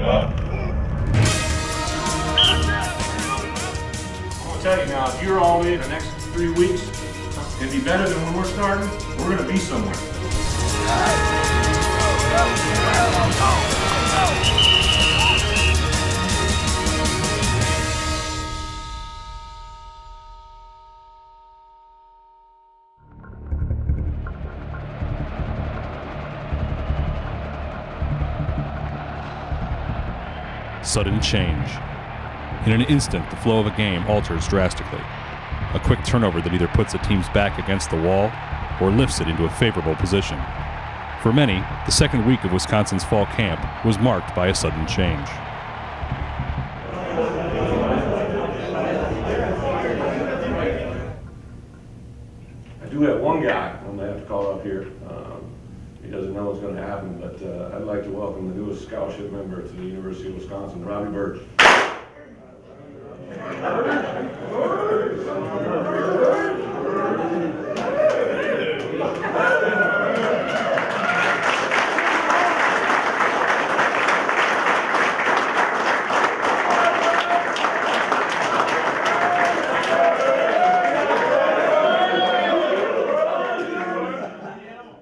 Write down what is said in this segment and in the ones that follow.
I'll tell you now, if you're all in the next 3 weeks, it'd be better than when we're starting. We're going to be somewhere. Sudden change. In an instant, the flow of a game alters drastically. A quick turnover that either puts a team's back against the wall or lifts it into a favorable position. For many, the second week of Wisconsin's fall camp was marked by a sudden change. I do have one guy I'm going to have to call up here. He doesn't know what's going to happen, but I'd like to welcome the newest scholarship member to the University of Wisconsin, Robbie Birch.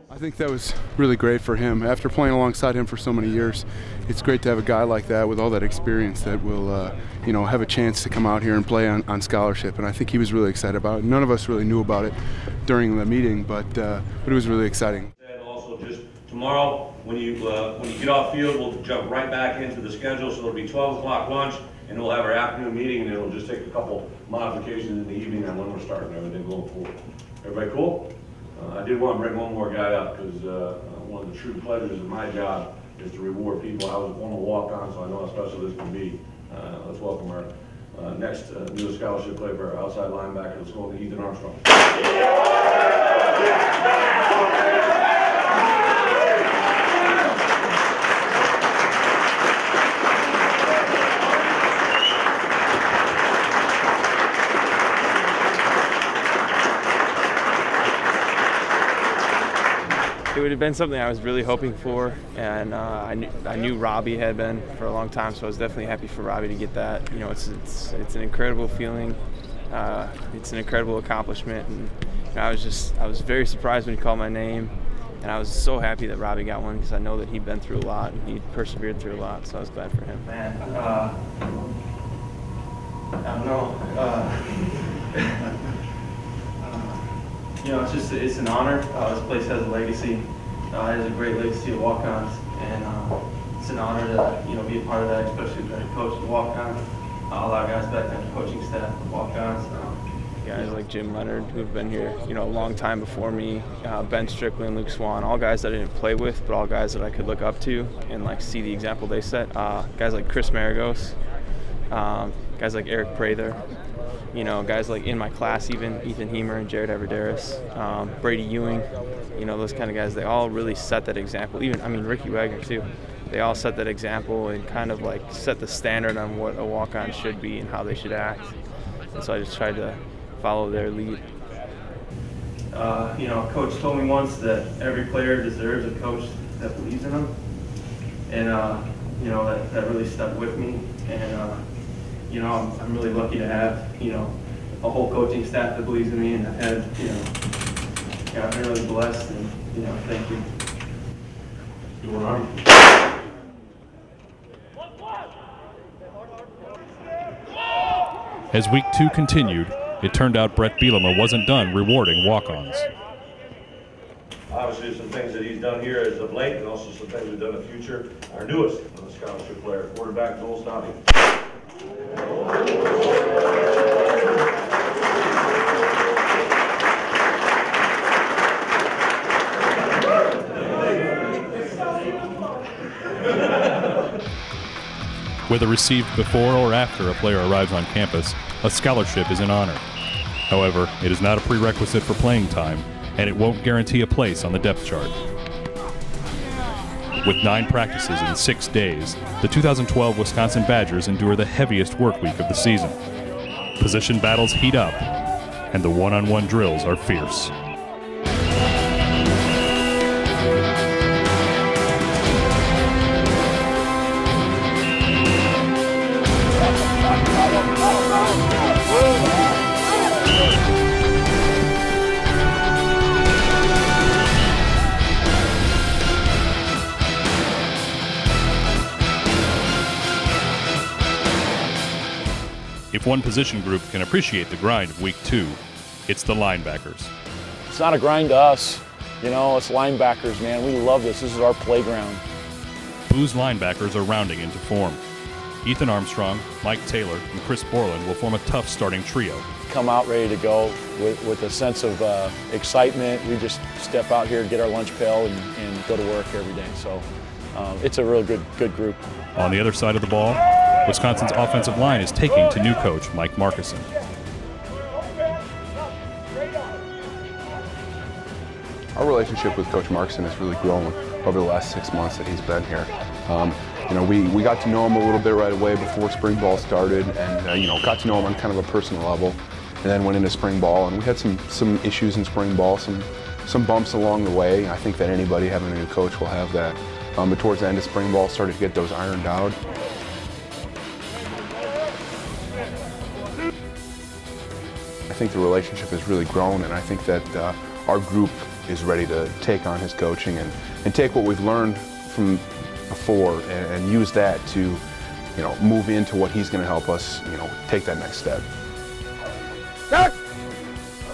I think that was really great for him. After playing alongside him for so many years, it's great to have a guy like that with all that experience that will, you know, have a chance to come out here and play on scholarship. And I think he was really excited about it. None of us really knew about it during the meeting, but it was really exciting. And also, just tomorrow, when you get off field, we'll jump right back into the schedule. So it'll be 12 o'clock lunch, and we'll have our afternoon meeting, and it'll just take a couple modifications in the evening on when we're starting everything going forward. Everybody cool? I did want to bring one more guy up because one of the true pleasures of my job is to reward people. I was one of the walk-ons, so I know how special this can be. Let's welcome our next newest scholarship player for our outside linebacker. Let's go to Ethan Armstrong. It would have been something I was really hoping for, and I knew Robbie had been for a long time, so I was definitely happy for Robbie to get that. You know, it's an incredible feeling. It's an incredible accomplishment, and you know, I was very surprised when he called my name, and I was so happy that Robbie got one because I know that he'd been through a lot and he persevered through a lot, so I was glad for him. Man, I don't know. You know, it's an honor. This place has a legacy. It has a great legacy of walk-ons, and it's an honor to be a part of that, especially as a coach of walk-ons. A lot of guys back on the coaching staff of walk-ons. Guys like Jim Leonard, who've been here, you know, a long time before me. Ben Strickland, Luke Swan, all guys that I didn't play with, but all guys that I could look up to and like see the example they set. Guys like Chris Maragos, guys like Eric Prather. You know, guys like in my class, even Ethan Hemer and Jared Everderis, Brady Ewing, you know, those kind of guys, they all really set that example. Even, I mean, Ricky Wagner too. They all set that example and kind of like set the standard on what a walk-on should be and how they should act. And so I just tried to follow their lead. You know, Coach told me once that every player deserves a coach that believes in them. And, you know, that really stuck with me. And, you know, I'm really lucky to have, you know, a whole coaching staff that believes in me, and I've had, you know, I've been really blessed, and, you know, thank you. As week 2 continued, it turned out Bret Bielema wasn't done rewarding walk-ons. Obviously, some things that he's done here as of late, and also some things we've done in the future. Our newest scholarship player, quarterback Joel Snobby. Whether received before or after a player arrives on campus, a scholarship is an honor. However, it is not a prerequisite for playing time, and it won't guarantee a place on the depth chart. With 9 practices in 6 days, the 2012 Wisconsin Badgers endure the heaviest work week of the season. Position battles heat up, and the one-on-one drills are fierce. If one position group can appreciate the grind of Week 2, it's the linebackers. It's not a grind to us. You know, it's linebackers, man. We love this. This is our playground. Boo's linebackers are rounding into form. Ethan Armstrong, Mike Taylor, and Chris Borland will form a tough starting trio. Come out ready to go with a sense of excitement. We just step out here, get our lunch pail, and go to work every day. So it's a real good group. On the other side of the ball, Wisconsin's offensive line is taking to new coach Mike Markuson. Our relationship with Coach Markuson has really grown over the last 6 months that he's been here. You know, we got to know him a little bit right away before spring ball started, and you know, got to know him on kind of a personal level, and then went into spring ball, and we had some issues in spring ball, some bumps along the way. I think that anybody having a new coach will have that. But towards the end of spring ball, started to get those ironed out. I think the relationship has really grown, and I think that our group is ready to take on his coaching and take what we've learned from before and use that to, you know, move into what he's going to help us, you know, take that next step.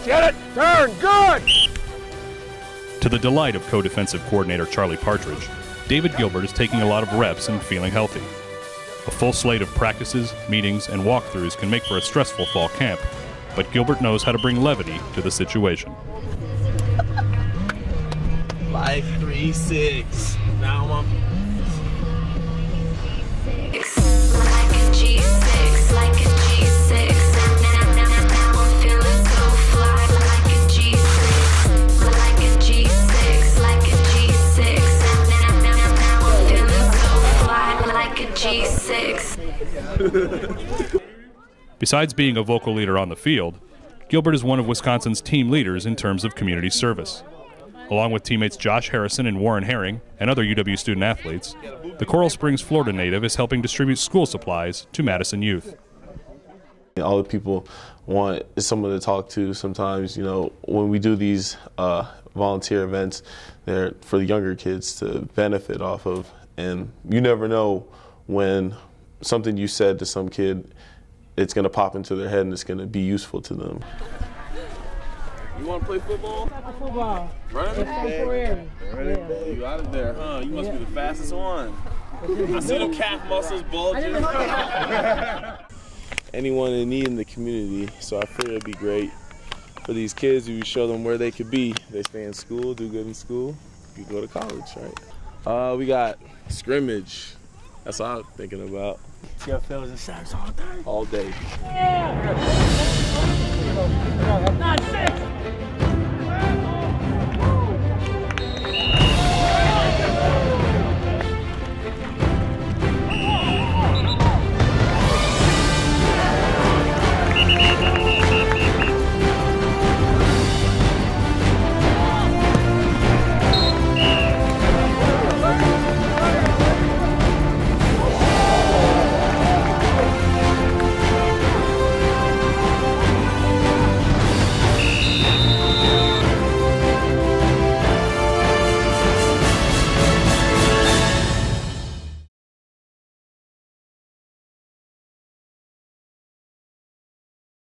Get it! Turn! Good! To the delight of co-defensive coordinator Charlie Partridge, David Gilbert is taking a lot of reps and feeling healthy. A full slate of practices, meetings, and walkthroughs can make for a stressful fall camp, but Gilbert knows how to bring levity to the situation. Like 3-6. Now I'm like a G6, like a G6. Now I'm feeling so fly, like a G6, like a G6, like a G6. Now I'm feeling so fly, like a G6. Besides being a vocal leader on the field, Gilbert is one of Wisconsin's team leaders in terms of community service. Along with teammates Josh Harrison and Warren Herring and other UW student athletes, the Coral Springs, Florida native is helping distribute school supplies to Madison youth. All the people want is someone to talk to sometimes. You know, when we do these volunteer events, they're for the younger kids to benefit off of. And you never know when something you said to some kid, it's going to pop into their head and it's going to be useful to them. You want to play football? Football. Running back. You out of there, huh? You must be the fastest one. I see them calf muscles bulging. Anyone in need in the community, so I figure it'd be great for these kids if you show them where they could be. They stay in school, do good in school, you go to college, right? We got scrimmage. That's what I'm thinking about. See how fellas and sacks all day? All day. Yeah! Not six!